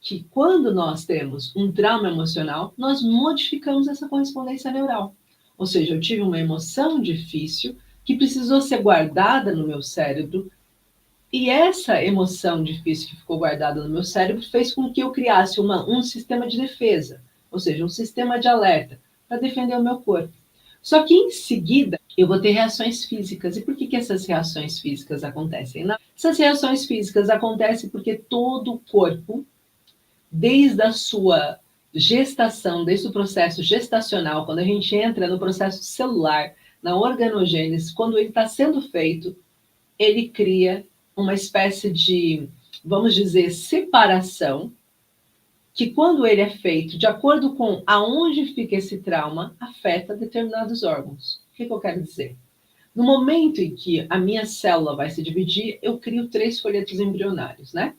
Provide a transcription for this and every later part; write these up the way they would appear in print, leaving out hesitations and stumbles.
que quando nós temos um trauma emocional, nós modificamos essa correspondência neural. Ou seja, eu tive uma emoção difícil que precisou ser guardada no meu cérebro, e essa emoção difícil que ficou guardada no meu cérebro fez com que eu criasse um sistema de defesa, ou seja, um sistema de alerta para defender o meu corpo. Só que em seguida eu vou ter reações físicas. E por que essas reações físicas acontecem? Essas reações físicas acontecem porque todo o corpo, desde a sua gestação, desde o processo gestacional, quando a gente entra no processo celular, na organogênese, quando ele está sendo feito, ele cria uma espécie de, vamos dizer, separação, que quando ele é feito de acordo com aonde fica esse trauma, afeta determinados órgãos. O que eu quero dizer? No momento em que a minha célula vai se dividir, eu crio 3 folhetos embrionários, né?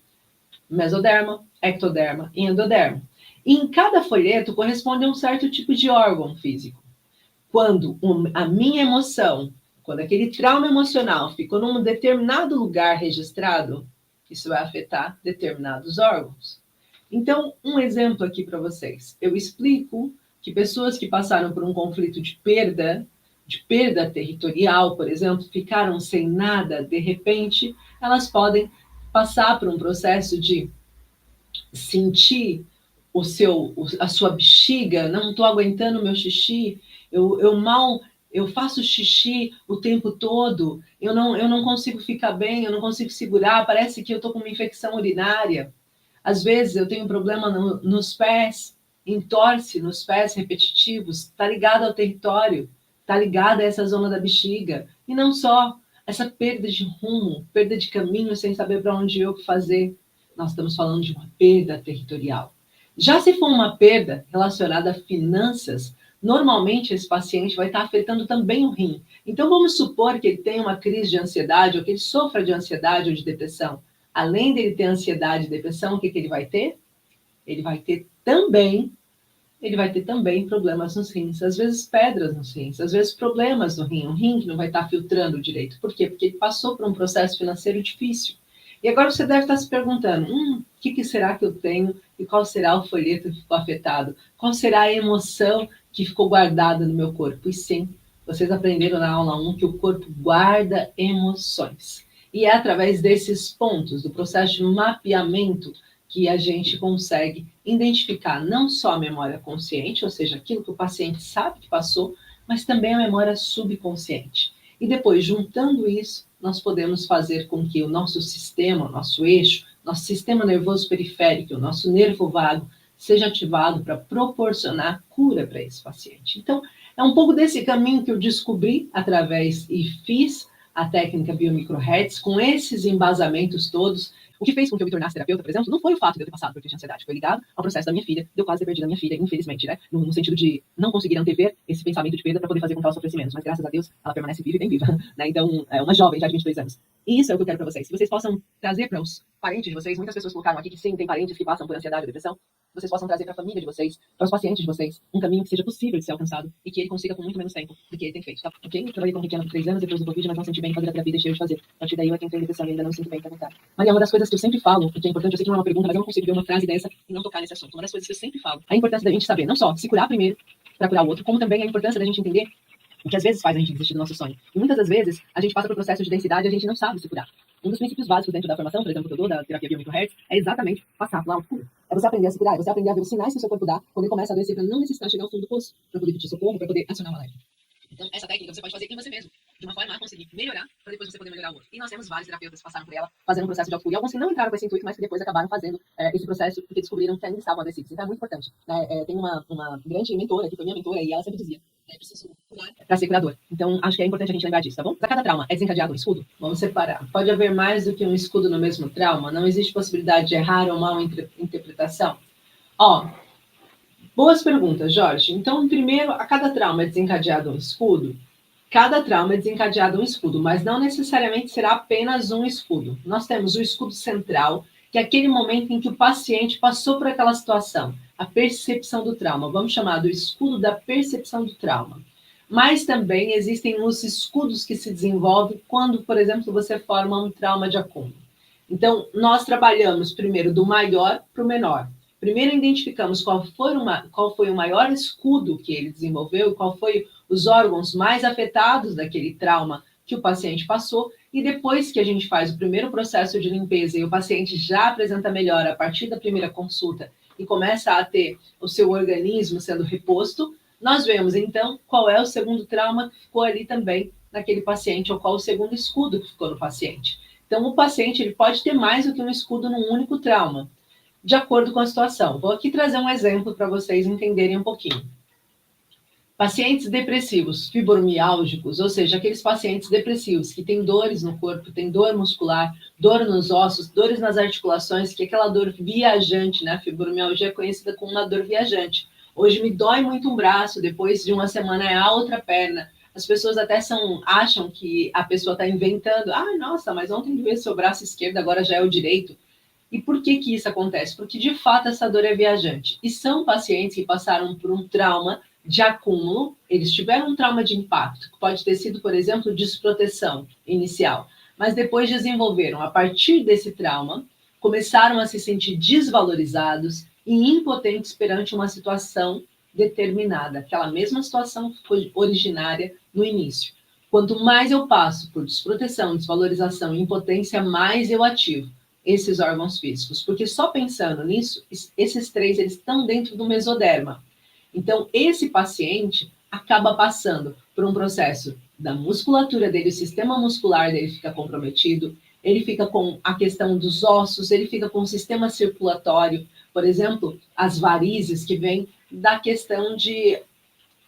Mesoderma, ectoderma e endoderma. E em cada folheto corresponde a um certo tipo de órgão físico. Quando a minha emoção, quando aquele trauma emocional ficou num determinado lugar registrado, isso vai afetar determinados órgãos. Então, um exemplo aqui para vocês. Eu explico que pessoas que passaram por um conflito de perda territorial, por exemplo, ficaram sem nada, de repente, elas podem passar por um processo de sentir a sua bexiga, não estou aguentando o meu xixi, eu faço xixi o tempo todo, eu não consigo ficar bem, eu não consigo segurar, parece que eu estou com uma infecção urinária. Às vezes eu tenho um problema nos pés, entorse nos pés repetitivos, está ligado ao território, está ligado a essa zona da bexiga. E não só, essa perda de rumo, perda de caminho sem saber para onde ir, o que fazer. Nós estamos falando de uma perda territorial. Já se for uma perda relacionada a finanças, normalmente esse paciente vai estar afetando também o rim. Então vamos supor que ele tenha uma crise de ansiedade ou que ele sofra de ansiedade ou de depressão. Além dele ter ansiedade e depressão, o que ele vai ter? Ele vai ter também problemas nos rins, às vezes pedras nos rins, às vezes problemas no rim, um rim que não vai estar filtrando direito. Por quê? Porque ele passou por um processo financeiro difícil. E agora você deve estar se perguntando, o que será que eu tenho e qual será o folheto que ficou afetado? Qual será a emoção que ficou guardada no meu corpo? E sim, vocês aprenderam na aula 1 que o corpo guarda emoções. E é através desses pontos, do processo de mapeamento, que a gente consegue identificar não só a memória consciente, ou seja, aquilo que o paciente sabe que passou, mas também a memória subconsciente. E depois, juntando isso, nós podemos fazer com que o nosso sistema, o nosso eixo, nosso sistema nervoso periférico, o nosso nervo vago, seja ativado para proporcionar cura para esse paciente. Então, é um pouco desse caminho que eu descobri através e fiz a técnica biomicrohertz, com esses embasamentos todos. O que fez com que eu me tornasse terapeuta, por exemplo, não foi o fato de eu ter passado por crise de ansiedade, foi ligado ao processo da minha filha, de eu quase ter perdido a minha filha, infelizmente, né? No sentido de não conseguir antever esse pensamento de perda para poder fazer com que ela sofresse menos. Mas graças a Deus, ela permanece viva e bem viva, né? Então, é uma jovem já de 22 anos. E isso é o que eu quero para vocês. Que vocês possam trazer para os parentes de vocês, muitas pessoas colocaram aqui que sim, tem parentes que passam por ansiedade ou depressão, vocês possam trazer para a família de vocês, para os pacientes de vocês, um caminho que seja possível de ser alcançado e que ele consiga com muito menos tempo do que ele tem feito, tá? Ok? Eu trabalhei com pequena por 3 anos, depois do Covid, mas não senti bem fazer a terapia e deixei de fazer. A partir daí eu entrei em depressão e ainda não me sinto bem para voltar. Maria, uma das coisas que eu sempre falo, e que é importante, eu sei que não é uma pergunta, mas eu não consigo ver uma frase dessa e não tocar nesse assunto. Uma das coisas que eu sempre falo, a importância da gente saber não só se curar primeiro para curar o outro, como também a importância da gente entender o que às vezes faz a gente desistir do nosso sonho. E muitas das vezes a gente passa por processo de densidade e a gente não sabe se curar. Um dos princípios básicos dentro da formação, por exemplo, que eu dou da terapia biomicrohertz, é exatamente passar pela autocura. É você aprender a se curar, é você aprender a ver os sinais que o seu corpo dá quando ele começa a adoecer, para não necessitar chegar ao fundo do poço, para poder pedir socorro, para poder acionar o alerta. Então, essa técnica você pode fazer em você mesmo, de uma forma a conseguir melhorar, para depois você poder melhorar o outro. E nós temos vários terapeutas que passaram por ela, fazendo um processo de autocura. E alguns que não entraram com esse intuito, mas que depois acabaram fazendo esse processo, porque descobriram que ainda estavam adoecidos. Então, é muito importante. Tem uma grande mentora, que foi minha mentora, e ela sempre dizia, preciso curar para ser curador. Então, acho que é importante a gente lembrar disso, tá bom? Para cada trauma é desencadeado um escudo? Vamos separar. Pode haver mais do que um escudo no mesmo trauma? Não existe possibilidade de errar ou mal interpretação? Boas perguntas, Jorge. Então, primeiro, a cada trauma é desencadeado um escudo? Cada trauma é desencadeado um escudo, mas não necessariamente será apenas um escudo. Nós temos o escudo central, que é aquele momento em que o paciente passou por aquela situação, a percepção do trauma. Vamos chamar do escudo da percepção do trauma. Mas também existem os escudos que se desenvolvem quando, por exemplo, você forma um trauma de acúmulo. Então, nós trabalhamos primeiro do maior para o menor. Primeiro identificamos qual foi o maior escudo que ele desenvolveu, qual foi os órgãos mais afetados daquele trauma que o paciente passou, e depois que a gente faz o primeiro processo de limpeza e o paciente já apresenta melhora a partir da primeira consulta e começa a ter o seu organismo sendo reposto, nós vemos então qual é o segundo trauma que ficou ali também naquele paciente, ou qual o segundo escudo que ficou no paciente. Então, o paciente ele pode ter mais do que um escudo num único trauma, de acordo com a situação. Vou aqui trazer um exemplo para vocês entenderem um pouquinho. Pacientes depressivos fibromiálgicos, ou seja, aqueles pacientes depressivos que têm dores no corpo, têm dor muscular, dor nos ossos, dores nas articulações, que é aquela dor viajante, né? A fibromialgia é conhecida como uma dor viajante. Hoje me dói muito um braço, depois de uma semana é a outra perna. As pessoas até acham que a pessoa está inventando. Ah, nossa, mas ontem doeu seu braço esquerdo, agora já é o direito. E por que que isso acontece? Porque, de fato, essa dor é viajante. E são pacientes que passaram por um trauma de acúmulo, eles tiveram um trauma de impacto, que pode ter sido, por exemplo, desproteção inicial, mas depois desenvolveram, a partir desse trauma, começaram a se sentir desvalorizados e impotentes perante uma situação determinada, aquela mesma situação que foi originária no início. Quanto mais eu passo por desproteção, desvalorização e impotência, mais eu ativo esses órgãos físicos, porque só pensando nisso, esses três eles estão dentro do mesoderma. Então, esse paciente acaba passando por um processo da musculatura dele, o sistema muscular dele fica comprometido, ele fica com a questão dos ossos, ele fica com o sistema circulatório, por exemplo, as varizes que vêm da questão de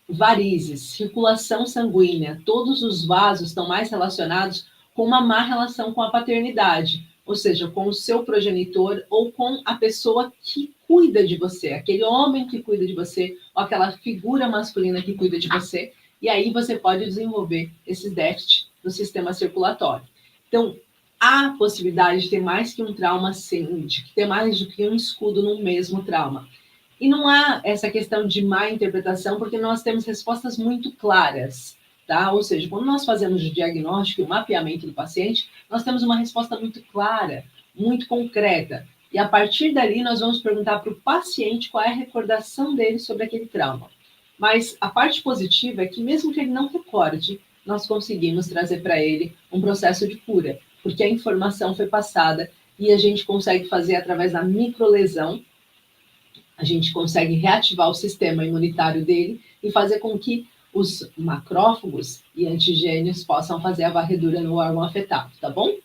varizes, circulação sanguínea, todos os vasos estão mais relacionados com uma má relação com a paternidade, ou seja, com o seu progenitor ou com a pessoa que cuida de você, aquele homem que cuida de você, ou aquela figura masculina que cuida de você, e aí você pode desenvolver esses déficits no sistema circulatório. Então, há possibilidade de ter mais que um trauma, sim, de ter mais do que um escudo no mesmo trauma. E não há essa questão de má interpretação, porque nós temos respostas muito claras, tá? Ou seja, quando nós fazemos o diagnóstico e o mapeamento do paciente, nós temos uma resposta muito clara, muito concreta. E a partir dali, nós vamos perguntar para o paciente qual é a recordação dele sobre aquele trauma. Mas a parte positiva é que, mesmo que ele não recorde, nós conseguimos trazer para ele um processo de cura, porque a informação foi passada e a gente consegue fazer através da microlesão, a gente consegue reativar o sistema imunitário dele e fazer com que os macrófagos e antigênios possam fazer a varredura no órgão afetado, tá bom?